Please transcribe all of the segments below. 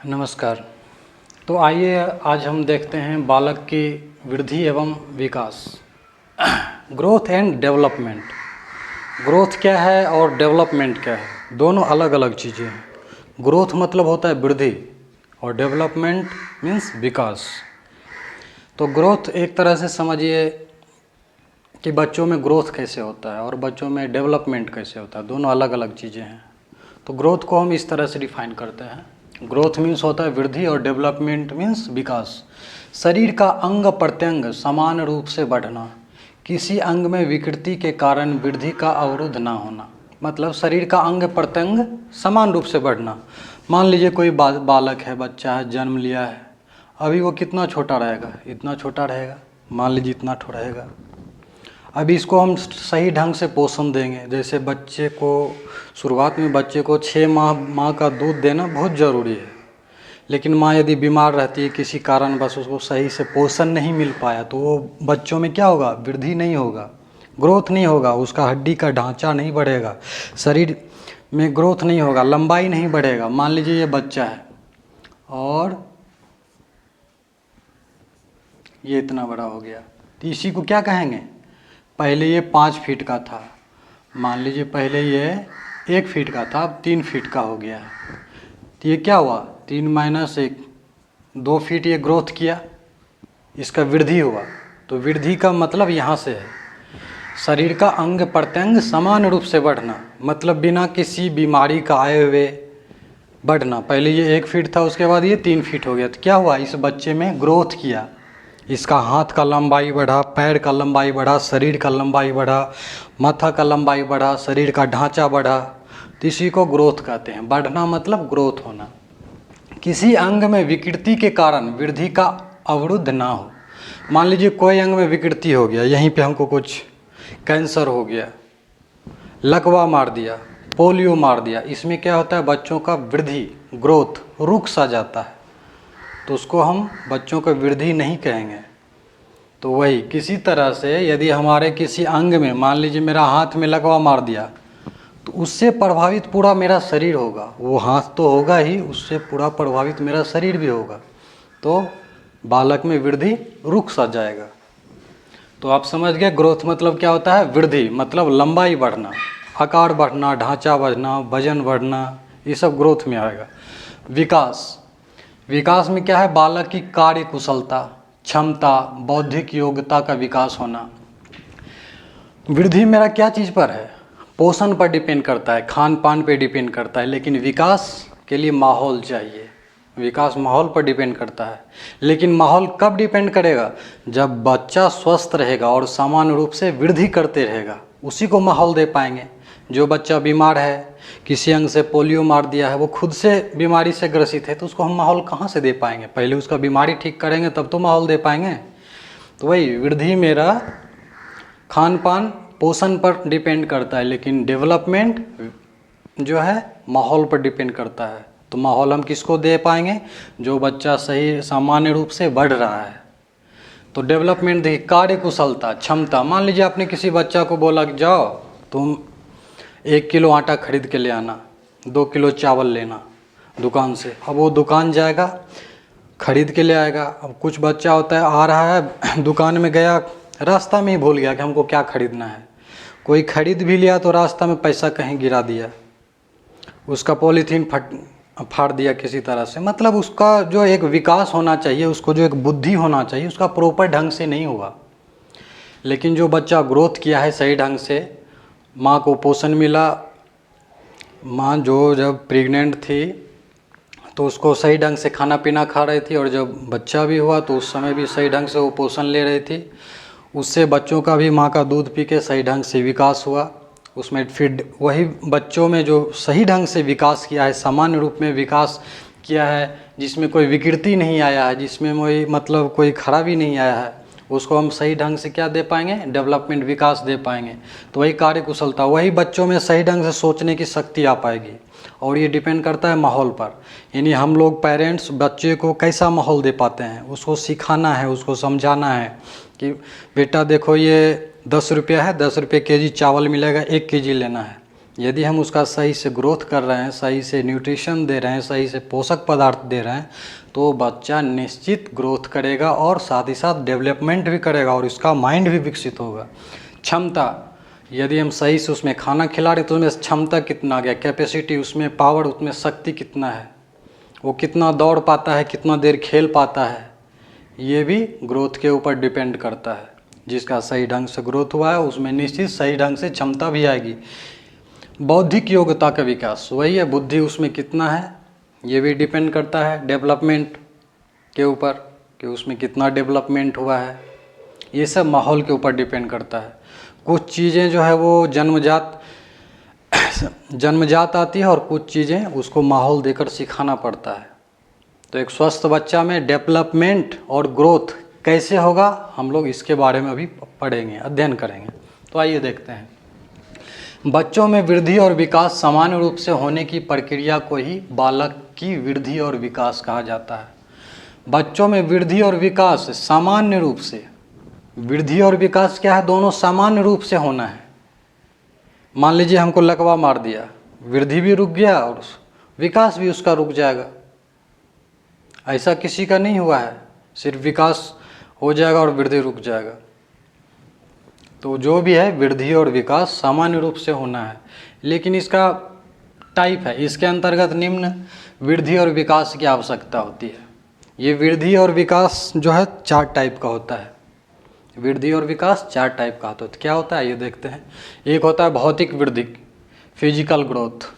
नमस्कार। तो आइए आज हम देखते हैं बालक की वृद्धि एवं विकास। Growth and development. ग्रोथ क्या है और डेवलपमेंट क्या है, दोनों अलग अलग चीज़ें हैं। ग्रोथ मतलब होता है वृद्धि और डेवलपमेंट मीन्स विकास। तो ग्रोथ एक तरह से समझिए कि बच्चों में ग्रोथ कैसे होता है और बच्चों में डेवलपमेंट कैसे होता है, दोनों अलग अलग चीज़ें हैं। तो ग्रोथ को हम इस तरह से डिफाइन करते हैं। ग्रोथ मीन्स होता है वृद्धि और डेवलपमेंट मीन्स विकास। शरीर का अंग प्रत्यंग समान रूप से बढ़ना, किसी अंग में विकृति के कारण वृद्धि का अवरुद्ध ना होना। मतलब शरीर का अंग प्रत्यंग समान रूप से बढ़ना। मान लीजिए कोई बालक है, बच्चा है, जन्म लिया है, अभी वो कितना छोटा रहेगा, इतना छोटा रहेगा, मान लीजिए इतना छोटा रहेगा। अभी इसको हम सही ढंग से पोषण देंगे। जैसे बच्चे को शुरुआत में बच्चे को 6 माह का दूध देना बहुत ज़रूरी है, लेकिन माँ यदि बीमार रहती है, किसी कारणवश उसको सही से पोषण नहीं मिल पाया, तो वो बच्चों में क्या होगा, वृद्धि नहीं होगा, ग्रोथ नहीं होगा, उसका हड्डी का ढांचा नहीं बढ़ेगा, शरीर में ग्रोथ नहीं होगा, लंबाई नहीं बढ़ेगा। मान लीजिए ये बच्चा है और ये इतना बड़ा हो गया, तो इसी को क्या कहेंगे, पहले ये 5 फीट का था, मान लीजिए पहले ये 1 फीट का था, अब 3 फीट का हो गया है। तो ये क्या हुआ, 3 - 1 2 फीट ये ग्रोथ किया, इसका वृद्धि हुआ। तो वृद्धि का मतलब यहाँ से है शरीर का अंग प्रत्यंग समान रूप से बढ़ना, मतलब बिना किसी बीमारी का आए हुए बढ़ना। पहले ये 1 फीट था, उसके बाद ये 3 फीट हो गया। तो क्या हुआ, इस बच्चे में ग्रोथ किया, इसका हाथ का लंबाई बढ़ा, पैर का लंबाई बढ़ा, शरीर का लंबाई बढ़ा, माथा का लंबाई बढ़ा, शरीर का ढांचा बढ़ा। तो इसी को ग्रोथ कहते हैं। बढ़ना मतलब ग्रोथ होना। किसी अंग में विकृति के कारण वृद्धि का अवरुद्ध ना हो। मान लीजिए कोई अंग में विकृति हो गया, यहीं पे हमको कुछ कैंसर हो गया, लकवा मार दिया, पोलियो मार दिया, इसमें क्या होता है, बच्चों का वृद्धि ग्रोथ रुक सा जाता है, तो उसको हम बच्चों को वृद्धि नहीं कहेंगे। तो वही किसी तरह से यदि हमारे किसी अंग में, मान लीजिए मेरा हाथ में लकवा मार दिया, तो उससे प्रभावित पूरा मेरा शरीर होगा। वो हाथ तो होगा ही, उससे पूरा प्रभावित मेरा शरीर भी होगा, तो बालक में वृद्धि रुक सा जाएगा। तो आप समझ गए ग्रोथ मतलब क्या होता है, वृद्धि मतलब लंबाई बढ़ना, आकार बढ़ना, ढांचा बढ़ना, वजन बढ़ना, ये सब ग्रोथ में आएगा। विकास, विकास में क्या है, बालक की कार्य कुशलता, क्षमता, बौद्धिक योग्यता का विकास होना। वृद्धि मेरा क्या चीज़ पर है, पोषण पर डिपेंड करता है, खान पान पे डिपेंड करता है, लेकिन विकास के लिए माहौल चाहिए। विकास माहौल पर डिपेंड करता है, लेकिन माहौल कब डिपेंड करेगा, जब बच्चा स्वस्थ रहेगा और समान रूप से वृद्धि करते रहेगा, उसी को माहौल दे पाएंगे। जो बच्चा बीमार है, किसी अंग से पोलियो मार दिया है, वो खुद से बीमारी से ग्रसित है, तो उसको हम माहौल कहाँ से दे पाएंगे, पहले उसका बीमारी ठीक करेंगे तब तो माहौल दे पाएंगे। तो वही वृद्धि मेरा खान पान पोषण पर डिपेंड करता है, लेकिन डेवलपमेंट जो है माहौल पर डिपेंड करता है। तो माहौल हम किसको दे पाएंगे, जो बच्चा सही सामान्य रूप से बढ़ रहा है। तो डेवलपमेंट देखिए, कार्य कुशलता, क्षमता। मान लीजिए आपने किसी बच्चा को बोला कि जाओ तुम 1 किलो आटा खरीद के ले आना, 2 किलो चावल लेना दुकान से। अब वो दुकान जाएगा, खरीद के ले आएगा। अब कुछ बच्चा होता है, आ रहा है दुकान में गया, रास्ता में ही भूल गया कि हमको क्या खरीदना है। कोई खरीद भी लिया तो रास्ता में पैसा कहीं गिरा दिया, उसका पॉलीथीन फाड़ दिया किसी तरह से। मतलब उसका जो एक विकास होना चाहिए, उसको जो एक बुद्धि होना चाहिए, उसका प्रॉपर ढंग से नहीं हुआ। लेकिन जो बच्चा ग्रोथ किया है सही ढंग से, माँ को पोषण मिला, माँ जो जब प्रेग्नेंट थी तो उसको सही ढंग से खाना पीना खा रही थी, और जब बच्चा भी हुआ तो उस समय भी सही ढंग से वो पोषण ले रही थी। उससे बच्चों का भी माँ का दूध पी के सही ढंग से विकास हुआ। उसमें फिर वही बच्चों में जो सही ढंग से विकास किया है, सामान्य रूप में विकास किया है, जिसमें कोई विकृति नहीं आया है, जिसमें कोई मतलब कोई खराबी नहीं आया है, उसको हम सही ढंग से क्या दे पाएंगे, डेवलपमेंट विकास दे पाएंगे। तो वही कार्य कुशलता, वही बच्चों में सही ढंग से सोचने की शक्ति आ पाएगी। और ये डिपेंड करता है माहौल पर, यानी हम लोग पेरेंट्स बच्चे को कैसा माहौल दे पाते हैं, उसको सिखाना है, उसको समझाना है कि बेटा देखो ये 10 रुपया है, 10 रुपये केजी चावल मिलेगा, 1 केजी लेना है। यदि हम उसका सही से ग्रोथ कर रहे हैं, सही से न्यूट्रिशन दे रहे हैं, सही से पोषक पदार्थ दे रहे हैं, तो बच्चा निश्चित ग्रोथ करेगा और साथ ही साथ डेवलपमेंट भी करेगा और उसका माइंड भी विकसित होगा। क्षमता, यदि हम सही से उसमें खाना खिला रहे तो उसमें क्षमता कितना आ गया, कैपेसिटी, उसमें पावर, उसमें शक्ति कितना है, वो कितना दौड़ पाता है, कितना देर खेल पाता है, ये भी ग्रोथ के ऊपर डिपेंड करता है। जिसका सही ढंग से ग्रोथ हुआ है उसमें निश्चित सही ढंग से क्षमता भी आएगी। बौद्धिक योग्यता का विकास, वही है, बुद्धि उसमें कितना है, ये भी डिपेंड करता है डेवलपमेंट के ऊपर कि उसमें कितना डेवलपमेंट हुआ है। ये सब माहौल के ऊपर डिपेंड करता है। कुछ चीज़ें जो है वो जन्मजात आती है और कुछ चीज़ें उसको माहौल देकर सिखाना पड़ता है। तो एक स्वस्थ बच्चा में डेवलपमेंट और ग्रोथ कैसे होगा, हम लोग इसके बारे में अभी पढ़ेंगे, अध्ययन करेंगे। तो आइए देखते हैं। बच्चों में वृद्धि और विकास सामान्य रूप से होने की प्रक्रिया को ही बालक की वृद्धि और विकास कहा जाता है। बच्चों में वृद्धि और विकास सामान्य रूप से, वृद्धि और विकास क्या है, दोनों सामान्य रूप से होना है। मान लीजिए हमको लकवा मार दिया, वृद्धि भी रुक गया और विकास भी उसका रुक जाएगा। ऐसा किसी का नहीं हुआ है, सिर्फ विकास हो जाएगा और वृद्धि रुक जाएगा। तो जो भी है वृद्धि और विकास सामान्य रूप से होना है, लेकिन इसका टाइप है, इसके अंतर्गत निम्न वृद्धि और विकास की आवश्यकता होती है। ये वृद्धि और विकास जो है 4 टाइप का होता है। वृद्धि और विकास 4 टाइप का होता है। तो क्या होता है ये देखते हैं। एक होता है भौतिक वृद्धि, फिजिकल ग्रोथ,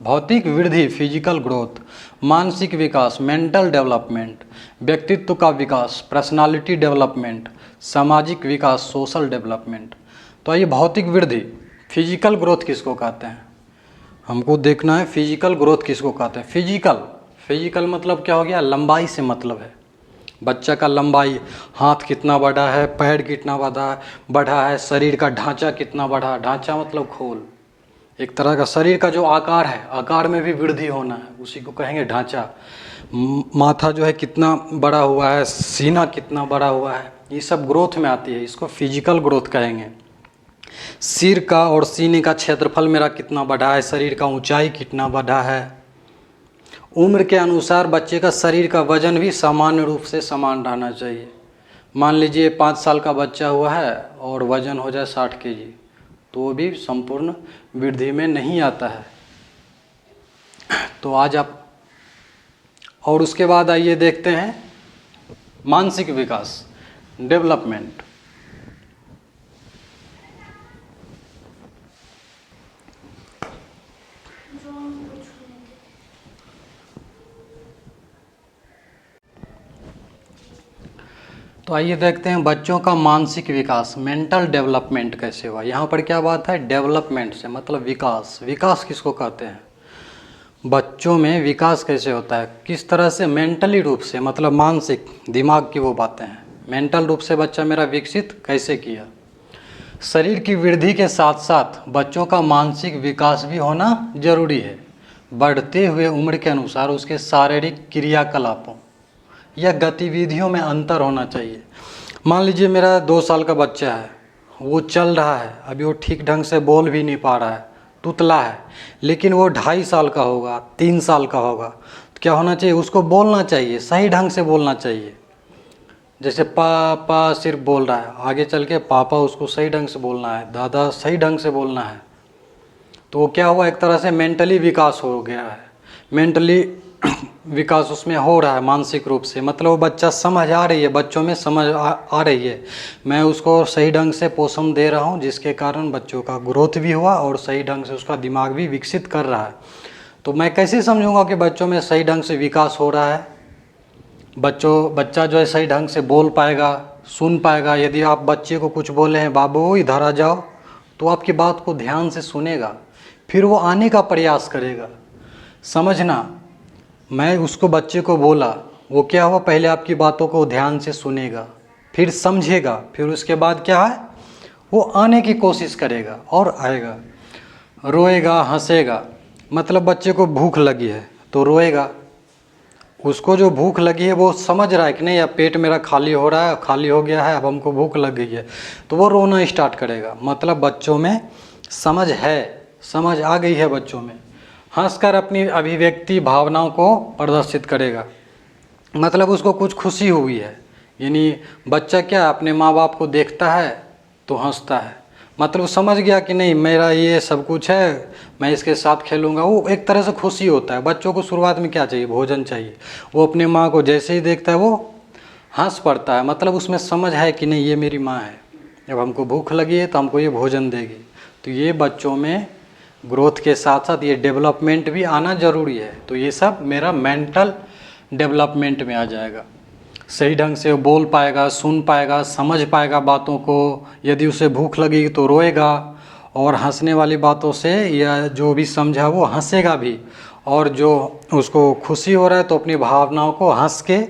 भौतिक वृद्धि फिजिकल ग्रोथ, मानसिक विकास मेंटल डेवलपमेंट, व्यक्तित्व का विकास पर्सनालिटी डेवलपमेंट, सामाजिक विकास सोशल डेवलपमेंट। तो ये भौतिक वृद्धि फिजिकल ग्रोथ किसको कहते हैं, हमको देखना है फिजिकल ग्रोथ किसको कहते हैं। फिजिकल मतलब क्या हो गया, लंबाई से मतलब है। बच्चा का लंबाई, हाथ कितना बड़ा है, पैर कितना बढ़ा है, शरीर का ढांचा कितना बढ़ा, ढांचा मतलब खोल, एक तरह का शरीर का जो आकार है, आकार में भी वृद्धि होना है, उसी को कहेंगे ढांचा। माथा जो है कितना बड़ा हुआ है, सीना कितना बड़ा हुआ है, ये सब ग्रोथ में आती है, इसको फिजिकल ग्रोथ कहेंगे। सिर का और सीने का क्षेत्रफल मेरा कितना बढ़ा है, शरीर का ऊंचाई कितना बढ़ा है। उम्र के अनुसार बच्चे का शरीर का वजन भी सामान्य रूप से समान रहना चाहिए। मान लीजिए 5 साल का बच्चा हुआ है और वजन हो जाए 60 केजी, तो वो भी संपूर्ण वृद्धि में नहीं आता है। तो आज आप, और उसके बाद आइए देखते हैं मानसिक विकास डेवलपमेंट। तो आइए देखते हैं बच्चों का मानसिक विकास मेंटल डेवलपमेंट कैसे हुआ। यहाँ पर क्या बात है, डेवलपमेंट से मतलब विकास। विकास किसको कहते हैं, बच्चों में विकास कैसे होता है, किस तरह से, मेंटली रूप से मतलब मानसिक दिमाग की वो बातें हैं। मेंटल रूप से बच्चा मेरा विकसित कैसे किया। शरीर की वृद्धि के साथ साथ बच्चों का मानसिक विकास भी होना जरूरी है। बढ़ते हुए उम्र के अनुसार उसके शारीरिक क्रियाकलापों या गतिविधियों में अंतर होना चाहिए। मान लीजिए मेरा 2 साल का बच्चा है, वो चल रहा है, अभी वो ठीक ढंग से बोल भी नहीं पा रहा है, तुतला है, लेकिन वो 2.5 साल का होगा, 3 साल का होगा, तो क्या होना चाहिए, उसको बोलना चाहिए, सही ढंग से बोलना चाहिए। जैसे पापा सिर्फ बोल रहा है, आगे चल के पापा उसको सही ढंग से बोलना है, दादा सही ढंग से बोलना है। तो वो क्या हुआ, एक तरह से मेंटली विकास हो गया है, मेंटली विकास उसमें हो रहा है मानसिक रूप से, मतलब वो बच्चा समझ आ रही है, बच्चों में समझ आ रही है, मैं उसको सही ढंग से पोषण दे रहा हूँ, जिसके कारण बच्चों का ग्रोथ भी हुआ और सही ढंग से उसका दिमाग भी विकसित कर रहा है। तो मैं कैसे समझूंगा कि बच्चों में सही ढंग से विकास हो रहा है। बच्चा जो है सही ढंग से बोल पाएगा, सुन पाएगा। यदि आप बच्चे को कुछ बोले हैं, बाबू इधर आ जाओ, तो आपकी बात को ध्यान से सुनेगा, फिर वो आने का प्रयास करेगा। समझना, मैं उसको बच्चे को बोला, वो क्या हुआ, पहले आपकी बातों को ध्यान से सुनेगा, फिर समझेगा, फिर उसके बाद क्या है, वो आने की कोशिश करेगा और आएगा। रोएगा, हंसेगा, मतलब बच्चे को भूख लगी है तो रोएगा। उसको जो भूख लगी है वो समझ रहा है कि नहीं, अब पेट मेरा खाली हो रहा है, खाली हो गया है, अब हमको भूख लग गई है, तो वो रोना स्टार्ट करेगा। मतलब बच्चों में समझ है, समझ आ गई है बच्चों में, हंसकर अपनी अभिव्यक्ति भावनाओं को प्रदर्शित करेगा। मतलब उसको कुछ खुशी हुई है, यानी बच्चा क्या अपने माँ बाप को देखता है तो हंसता है, मतलब समझ गया कि नहीं मेरा ये सब कुछ है, मैं इसके साथ खेलूँगा। वो एक तरह से खुशी होता है। बच्चों को शुरुआत में क्या चाहिए? भोजन चाहिए। वो अपने माँ को जैसे ही देखता है वो हंस पड़ता है, मतलब उसमें समझ है कि नहीं ये मेरी माँ है, जब हमको भूख लगी है तो हमको ये भोजन देगी। तो ये बच्चों में ग्रोथ के साथ साथ ये डेवलपमेंट भी आना ज़रूरी है। तो ये सब मेरा मेंटल डेवलपमेंट में आ जाएगा। सही ढंग से वो बोल पाएगा, सुन पाएगा, समझ पाएगा बातों को। यदि उसे भूख लगेगी तो रोएगा, और हंसने वाली बातों से या जो भी समझा वो हंसेगा भी, और जो उसको खुशी हो रहा है तो अपनी भावनाओं को हंस के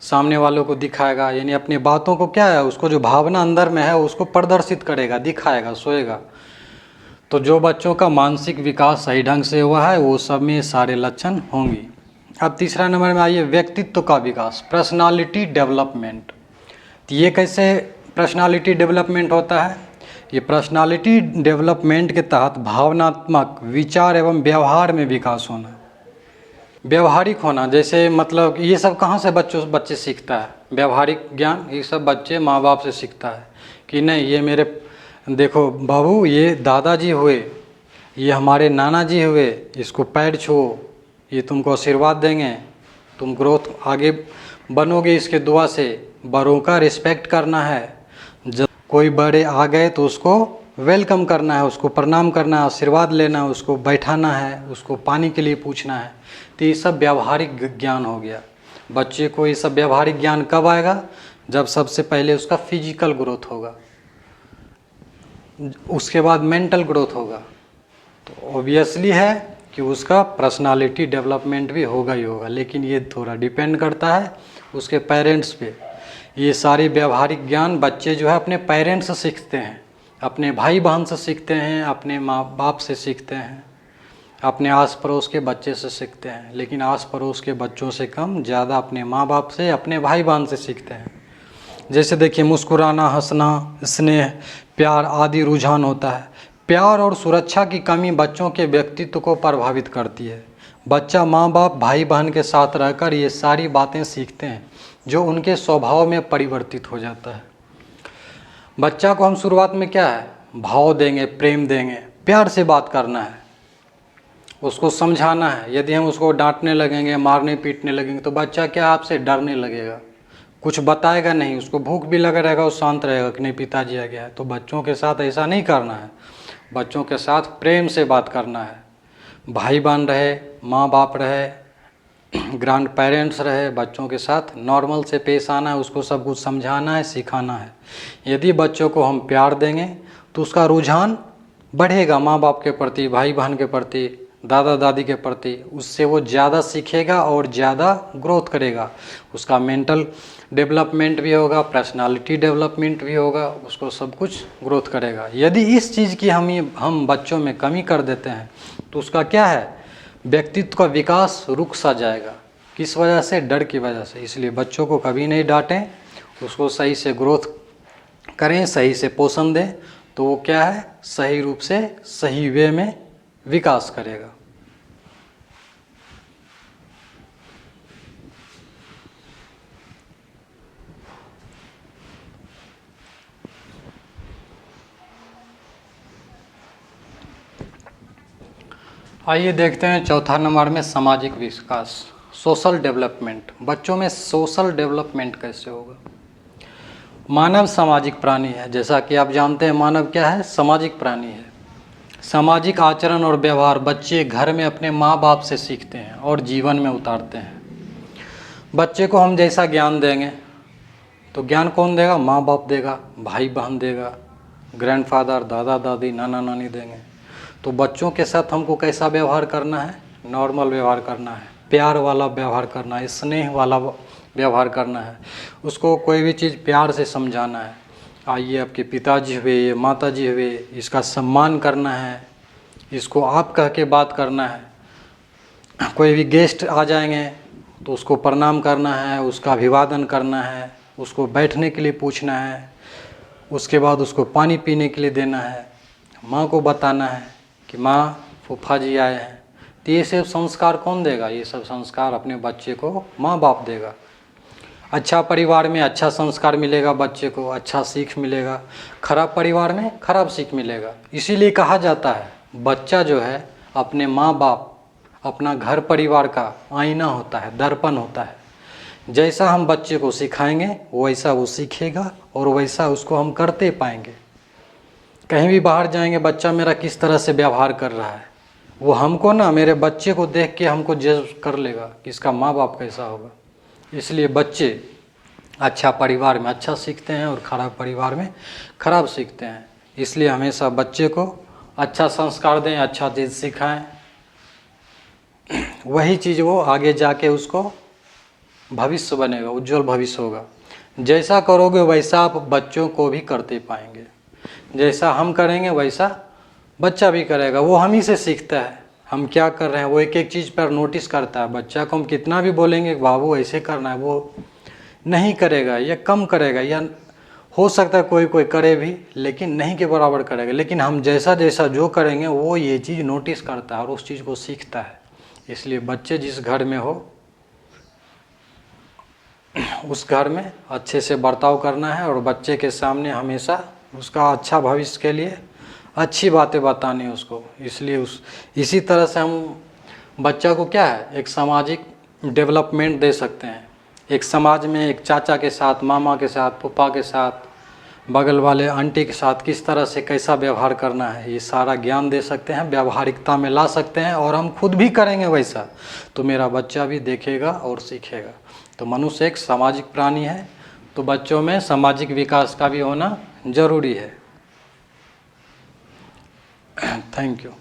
सामने वालों को दिखाएगा। यानी अपनी बातों को क्या है, उसको जो भावना अंदर में है उसको प्रदर्शित करेगा, दिखाएगा, सोएगा। तो जो बच्चों का मानसिक विकास सही ढंग से हुआ है वो सब में सारे लक्षण होंगी। अब तीसरा नंबर में आइए, व्यक्तित्व का विकास, पर्सनालिटी डेवलपमेंट। तो ये कैसे पर्सनालिटी डेवलपमेंट होता है? ये पर्सनालिटी डेवलपमेंट के तहत भावनात्मक, विचार एवं व्यवहार में विकास होना, व्यवहारिक होना। जैसे मतलब ये सब कहाँ से बच्चे सीखता है? व्यवहारिक ज्ञान ये सब बच्चे माँ बाप से सीखता है कि नहीं ये मेरे, देखो बाबू ये दादाजी हुए, ये हमारे नाना जी हुए, इसको पैर छो, ये तुमको आशीर्वाद देंगे, तुम ग्रोथ आगे बनोगे इसके दुआ से। बड़ों का रिस्पेक्ट करना है, जब कोई बड़े आ गए तो उसको वेलकम करना है, उसको प्रणाम करना है, आशीर्वाद लेना है, उसको बैठाना है, उसको पानी के लिए पूछना है। तो ये सब व्यवहारिक ज्ञान हो गया। बच्चे को ये सब व्यवहारिक ज्ञान कब आएगा? जब सबसे पहले उसका फिजिकल ग्रोथ होगा, उसके बाद मेंटल ग्रोथ होगा। तो ऑब्वियसली है कि उसका पर्सनालिटी डेवलपमेंट भी होगा ही होगा। लेकिन ये थोड़ा डिपेंड करता है उसके पेरेंट्स पे। ये सारे व्यवहारिक ज्ञान बच्चे जो है अपने पेरेंट्स से सीखते हैं, अपने भाई बहन से सीखते हैं, अपने माँ बाप से सीखते हैं, अपने आस पड़ोस के बच्चे से सीखते हैं। लेकिन आस पड़ोस के बच्चों से कम ज़्यादा अपने माँ बाप से, अपने भाई बहन से सीखते हैं। जैसे देखिए, मुस्कुराना, हंसना, स्नेह, प्यार आदि रुझान होता है। प्यार और सुरक्षा की कमी बच्चों के व्यक्तित्व को प्रभावित करती है। बच्चा माँ बाप, भाई बहन के साथ रहकर ये सारी बातें सीखते हैं जो उनके स्वभाव में परिवर्तित हो जाता है। बच्चा को हम शुरुआत में क्या है, भाव देंगे, प्रेम देंगे, प्यार से बात करना है, उसको समझाना है। यदि हम उसको डांटने लगेंगे, मारने पीटने लगेंगे तो बच्चा क्या आपसे डरने लगेगा, कुछ बताएगा नहीं। उसको भूख भी लगा रहेगा, वो शांत रहेगा कि नहीं पिताजी आ गया है। तो बच्चों के साथ ऐसा नहीं करना है, बच्चों के साथ प्रेम से बात करना है। भाई बहन रहे, माँ बाप रहे, ग्रैंड पेरेंट्स रहे, बच्चों के साथ नॉर्मल से पेश आना है, उसको सब कुछ समझाना है, सिखाना है। यदि बच्चों को हम प्यार देंगे तो उसका रुझान बढ़ेगा माँ बाप के प्रति, भाई बहन के प्रति, दादा दादी के प्रति। उससे वो ज़्यादा सीखेगा और ज़्यादा ग्रोथ करेगा। उसका मेंटल डेवलपमेंट भी होगा, पर्सनालिटी डेवलपमेंट भी होगा, उसको सब कुछ ग्रोथ करेगा। यदि इस चीज़ की हम बच्चों में कमी कर देते हैं तो उसका क्या है, व्यक्तित्व का विकास रुक सा जाएगा। किस वजह से? डर की वजह से। इसलिए बच्चों को कभी नहीं डांटें, उसको सही से ग्रोथ करें, सही से पोषण दें, तो वो क्या है, सही रूप से सही वे में विकास करेगा। आइए देखते हैं चौथा नंबर में सामाजिक विकास, सोशल डेवलपमेंट। बच्चों में सोशल डेवलपमेंट कैसे होगा? मानव सामाजिक प्राणी है। जैसा कि आप जानते हैं मानव क्या है, सामाजिक प्राणी है। सामाजिक आचरण और व्यवहार बच्चे घर में अपने माँ बाप से सीखते हैं और जीवन में उतारते हैं। बच्चे को हम जैसा ज्ञान देंगे तो ज्ञान कौन देगा? माँ बाप देगा, भाई बहन देगा, ग्रैंडफादर, दादा दादी, नाना नानी देंगे। तो बच्चों के साथ हमको कैसा व्यवहार करना है? नॉर्मल व्यवहार करना है, प्यार वाला व्यवहार करना है, स्नेह वाला व्यवहार करना है। उसको कोई भी चीज़ प्यार से समझाना है। आइए आपके पिताजी हुए, ये माताजी हुए, इसका सम्मान करना है, इसको आप कह के बात करना है। कोई भी गेस्ट आ जाएंगे तो उसको प्रणाम करना है, उसका अभिवादन करना है, उसको बैठने के लिए पूछना है, उसके बाद उसको पानी पीने के लिए देना है, माँ को बताना है कि माँ फूफा जी आए हैं, तो ये सब संस्कार कौन देगा? ये सब संस्कार अपने बच्चे को माँ बाप देगा। अच्छा परिवार में अच्छा संस्कार मिलेगा बच्चे को, अच्छा सीख मिलेगा। खराब परिवार में खराब सीख मिलेगा। इसीलिए कहा जाता है बच्चा जो है अपने माँ बाप, अपना घर परिवार का आईना होता है, दर्पण होता है। जैसा हम बच्चे को सिखाएंगे वैसा वो सीखेगा और वैसा उसको हम करते पाएंगे। कहीं भी बाहर जाएंगे, बच्चा मेरा किस तरह से व्यवहार कर रहा है, वो हमको ना, मेरे बच्चे को देख के हमको जज कर लेगा कि इसका माँ बाप कैसा होगा। इसलिए बच्चे अच्छा परिवार में अच्छा सीखते हैं और खराब परिवार में खराब सीखते हैं। इसलिए हमेशा बच्चे को अच्छा संस्कार दें, अच्छा चीज़ सिखाएं, वही चीज़ वो आगे जाके उसको भविष्य बनेगा, उज्जवल भविष्य होगा। जैसा करोगे वैसा आप बच्चों को भी करते पाएंगे। जैसा हम करेंगे वैसा बच्चा भी करेगा। वो हम ही से सीखता है, हम क्या कर रहे हैं वो एक एक चीज़ पर नोटिस करता है। बच्चा को हम कितना भी बोलेंगे बाबू ऐसे करना है, वो नहीं करेगा या कम करेगा, या हो सकता है कोई कोई करे भी लेकिन नहीं के बराबर करेगा। लेकिन हम जैसा जैसा जो करेंगे वो ये चीज़ नोटिस करता है और उस चीज़ को सीखता है। इसलिए बच्चे जिस घर में हो उस घर में अच्छे से बर्ताव करना है और बच्चे के सामने हमेशा उसका अच्छा भविष्य के लिए अच्छी बातें बतानी उसको। इसलिए इसी तरह से हम बच्चा को क्या है, एक सामाजिक डेवलपमेंट दे सकते हैं। एक समाज में एक चाचा के साथ, मामा के साथ, फूफा के साथ, बगल वाले आंटी के साथ किस तरह से कैसा व्यवहार करना है, ये सारा ज्ञान दे सकते हैं, व्यावहारिकता में ला सकते हैं। और हम खुद भी करेंगे वैसा तो मेरा बच्चा भी देखेगा और सीखेगा। तो मनुष्य एक सामाजिक प्राणी है, तो बच्चों में सामाजिक विकास का भी होना जरूरी है। Thank you.